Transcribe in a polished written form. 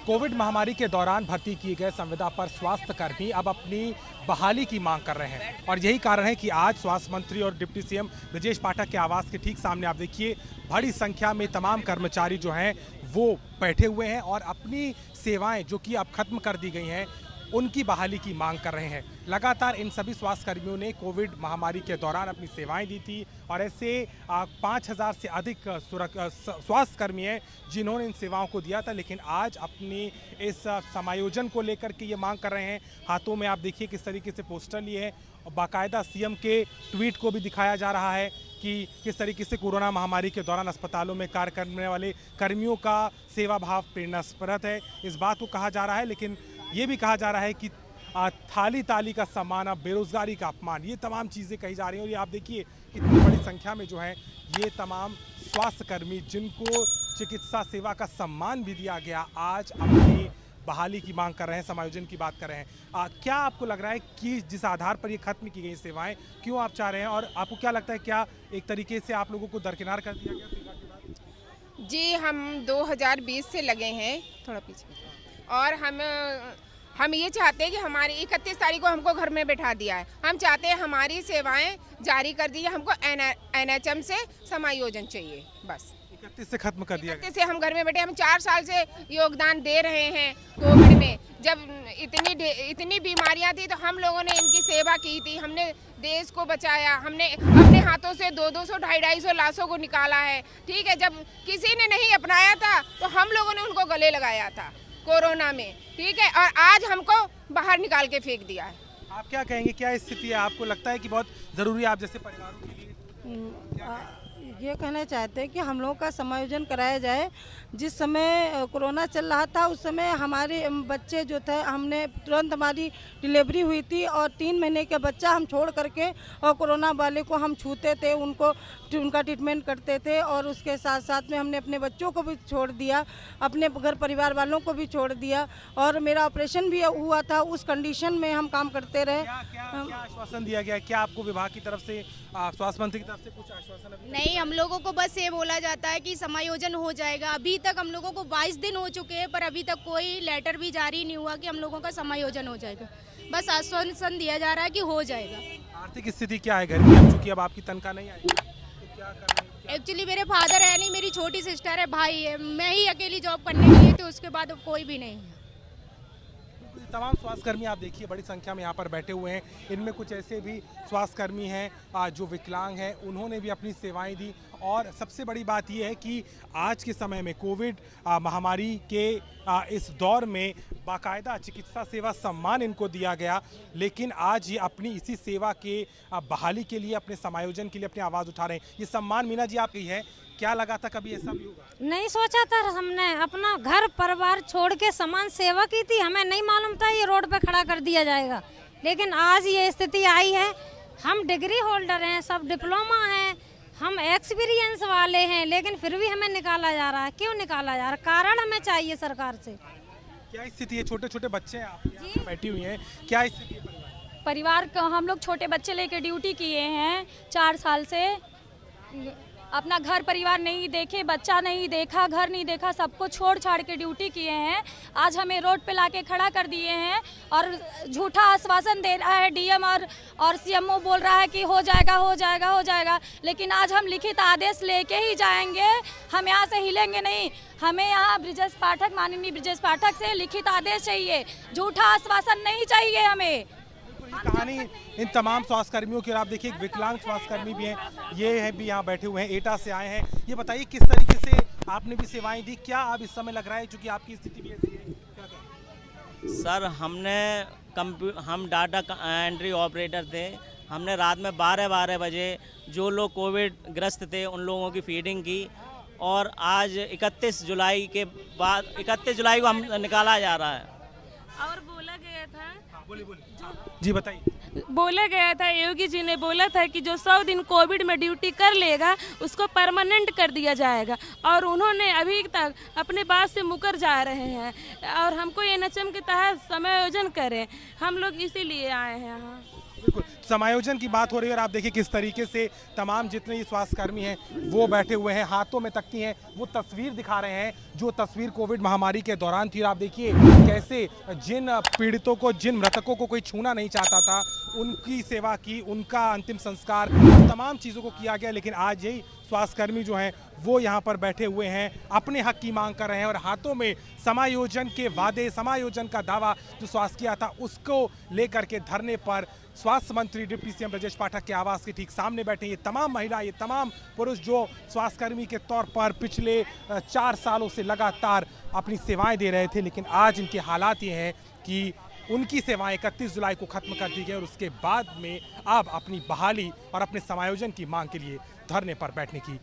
Covid महामारी के दौरान भर्ती किए गए संविदा पर स्वास्थ्य कर्मी अब अपनी बहाली की मांग कर रहे हैं और यही कारण है कि आज स्वास्थ्य मंत्री और डिप्टी सीएम ब्रजेश पाठक के आवास के ठीक सामने आप देखिए बड़ी संख्या में तमाम कर्मचारी जो हैं वो बैठे हुए हैं और अपनी सेवाएं जो कि अब खत्म कर दी गई हैं उनकी बहाली की मांग कर रहे हैं। लगातार इन सभी स्वास्थ्य कर्मियों ने कोविड महामारी के दौरान अपनी सेवाएं दी थी और ऐसे 5000 से अधिक स्वास्थ्य कर्मी हैं जिन्होंने इन सेवाओं को दिया था, लेकिन आज अपनी इस समायोजन को लेकर के ये मांग कर रहे हैं। हाथों में आप देखिए किस तरीके से पोस्टर लिए हैं और बाकायदा सीएम के ट्वीट को भी दिखाया जा रहा है कि किस तरीके से कोरोना महामारी के दौरान अस्पतालों में कार्य करने वाले कर्मियों का सेवा भाव प्रेरणास्पद है, इस बात को कहा जा रहा है। लेकिन ये भी कहा जा रहा है कि थाली ताली का सम्मान, अब बेरोजगारी का अपमान, ये तमाम चीज़ें कही जा रही हैं। और ये आप देखिए कितनी बड़ी संख्या में जो है ये तमाम स्वास्थ्य कर्मी जिनको चिकित्सा सेवा का सम्मान भी दिया गया, आज अपनी बहाली की मांग कर रहे हैं, समायोजन की बात कर रहे हैं। क्या आपको लग रहा है कि जिस आधार पर ये खत्म की गई सेवाएं क्यों आप चाह रहे हैं, और आपको क्या लगता है क्या एक तरीके से आप लोगों को दरकिनार कर दिया गया सेवा के बाद? जी, हम 2020 से लगे हैं, थोड़ा पीछे, और हम ये चाहते हैं कि हमारी 31 तारीख को हमको घर में बैठा दिया है। हम चाहते हैं हमारी सेवाएं जारी कर दी, हमको एनएचएम से समायोजन चाहिए, बस 31 से खत्म कर दिया गया। 31 से हम घर में बैठे, हम 4 साल से योगदान दे रहे हैं। कोविड में जब इतनी बीमारियां थी तो हम लोगों ने इनकी सेवा की थी, हमने देश को बचाया, हमने अपने हाथों से 200, 250 लाशों को निकाला है। ठीक है, जब किसी ने नहीं अपनाया था तो हम लोगों ने उनको गले लगाया था कोरोना में, ठीक है, और आज हमको बाहर निकाल के फेंक दिया है। आप क्या कहेंगे, क्या स्थिति है? आपको लगता है कि बहुत ज़रूरी है आप जैसे परिवारों के लिए? ये कहना चाहते हैं कि हम लोगों का समायोजन कराया जाए। जिस समय कोरोना चल रहा था उस समय हमारे बच्चे जो थे, हमने तुरंत हमारी डिलीवरी हुई थी और 3 महीने का बच्चा हम छोड़ करके और कोरोना वाले को हम छूते थे, उनका ट्रीटमेंट करते थे, और उसके साथ साथ में हमने अपने बच्चों को भी छोड़ दिया, अपने घर परिवार वालों को भी छोड़ दिया, और मेरा ऑपरेशन भी हुआ था। उस कंडीशन में हम काम करते रहे। क्या आश्वासन दिया गया? क्या आपको विभाग की तरफ से, स्वास्थ्य मंत्री की तरफ से कुछ आश्वासन? नहीं, हम लोगों को बस ये बोला जाता है कि समायोजन हो जाएगा। अभी तक हम लोगों को 22 दिन हो चुके हैं, पर अभी तक कोई लेटर भी जारी नहीं हुआ कि हम लोगों का समायोजन हो जाएगा। बस आश्वासन दिया जा रहा है कि हो जाएगा। आर्थिक स्थिति क्या है घर की, अब चूंकि अब आपकी तनख्वाह नहीं आई तो क्या करना? एक्चुअली मेरे फादर है नहीं, मेरी छोटी सिस्टर है, भाई है, मैं ही अकेली जॉब करने के लिए, तो उसके बाद अब कोई भी नहीं है। तमाम स्वास्थ्यकर्मी आप देखिए बड़ी संख्या में यहाँ पर बैठे हुए हैं। इनमें कुछ ऐसे भी स्वास्थ्यकर्मी हैं जो विकलांग हैं, उन्होंने भी अपनी सेवाएं दी। और सबसे बड़ी बात यह है कि आज के समय में कोविड महामारी के इस दौर में बाकायदा चिकित्सा सेवा सम्मान इनको दिया गया, लेकिन आज ये अपनी इसी सेवा के बहाली के लिए, अपने समायोजन के लिए अपनी आवाज़ उठा रहे हैं। ये सम्मान मीना जी आपकी है, क्या लगा था कभी ऐसा भी होगा? नहीं सोचा था, हमने अपना घर परिवार छोड़ के समान सेवा की थी, हमें नहीं मालूम था ये रोड पे खड़ा कर दिया जाएगा। लेकिन आज ये स्थिति आई है। हम डिग्री होल्डर हैं, सब डिप्लोमा हैं, हम एक्सपीरियंस वाले हैं, लेकिन फिर भी हमें निकाला जा रहा है। क्यों निकाला जा रहा है? कारण हमें चाहिए सरकार से। क्या स्थिति है? छोटे छोटे बच्चे हैं, आप बैठी हुई हैं, क्या स्थिति है परिवार का? हम लोग छोटे बच्चे लेके ड्यूटी किए हैं 4 साल से, अपना घर परिवार नहीं देखे, बच्चा नहीं देखा, घर नहीं देखा, सबको छोड़ छाड़ के ड्यूटी किए हैं। आज हमें रोड पे लाके खड़ा कर दिए हैं और झूठा आश्वासन दे रहा है डीएम और सीएमओ बोल रहा है कि हो जाएगा, हो जाएगा, हो जाएगा। लेकिन आज हम लिखित आदेश लेके ही जाएंगे, हम यहाँ से हिलेंगे नहीं। हमें यहाँ ब्रजेश पाठक, माननीय ब्रजेश पाठक से लिखित आदेश चाहिए, झूठा आश्वासन नहीं चाहिए हमें। कहानी इन तमाम स्वास्थ्यकर्मियों की। और आप देखिए एक विकलांग स्वास्थ्यकर्मी भी हैं, ये है भी यहाँ बैठे हुए हैं, एटा से आए हैं। ये बताइए किस तरीके से आपने भी सेवाएं दी, क्या अब इस समय लग रहा है क्योंकि आपकी स्थिति भी ऐसी है, क्या कहें? सर, हम डाटा एंट्री ऑपरेटर थे। हमने रात में 12 बजे जो लोग कोविड ग्रस्त थे उन लोगों की फीडिंग की, और आज 31 जुलाई के बाद 31 जुलाई को हम निकाला जा रहा है। और बोला गया था, जी बताइए। बोला गया था, योगी जी ने बोला था कि जो 100 दिन कोविड में ड्यूटी कर लेगा उसको परमानेंट कर दिया जाएगा, और उन्होंने अभी तक अपने बात से मुकर जा रहे हैं। और हमको एनएचएम के तहत समायोजन करें, हम लोग इसीलिए आए हैं यहाँ। बिल्कुल समायोजन की बात हो रही है और आप देखिए किस तरीके से तमाम जितने स्वास्थ्यकर्मी हैं वो बैठे हुए हैं, हाथों में तख्ती हैं, वो तस्वीर दिखा रहे हैं जो तस्वीर कोविड महामारी के दौरान थी। और आप देखिए कैसे जिन पीड़ितों को, जिन मृतकों को कोई छूना नहीं चाहता था, उनकी सेवा की, उनका अंतिम संस्कार, तमाम चीज़ों को किया गया। लेकिन आज यही स्वास्थ्यकर्मी जो हैं वो यहाँ पर बैठे हुए हैं, अपने हक की मांग कर रहे हैं और हाथों में समायोजन के वादे, समायोजन का दावा जो स्वास्थ्य किया था उसको लेकर के धरने पर स्वास्थ्य मंत्री डिप्टी सीएम ब्रजेश पाठक के आवास के ठीक सामने बैठे ये तमाम महिला, ये तमाम पुरुष जो स्वास्थ्यकर्मी के तौर पर पिछले 4 सालों से लगातार अपनी सेवाएं दे रहे थे। लेकिन आज इनके हालात ये हैं कि उनकी सेवाएं 31 जुलाई को खत्म कर दी गई और उसके बाद में अब अपनी बहाली और अपने समायोजन की मांग के लिए धरने पर बैठने की